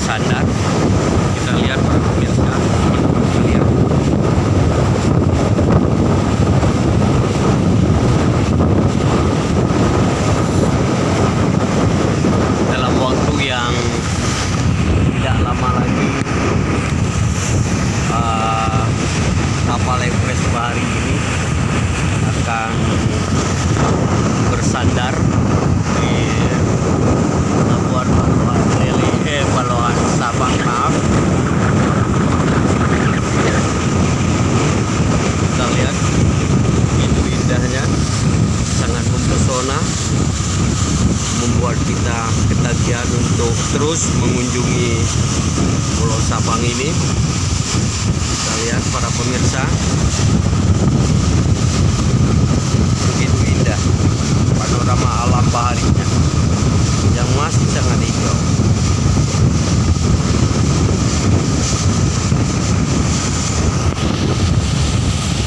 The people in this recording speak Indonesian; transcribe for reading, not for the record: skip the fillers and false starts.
bersandar. Kita lihat para pemirsa, teman-teman sekalian. Dalam waktu yang tidak lama lagi, kapal Everest Bahari ini akan bersandar di Pelabuhan Palawan Sabang, maaf. Kita lihat itu indahnya, sangat mempesona, membuat kita ketagihan untuk terus mengunjungi Pulau Sabang ini. Kita lihat para pemirsa, begitu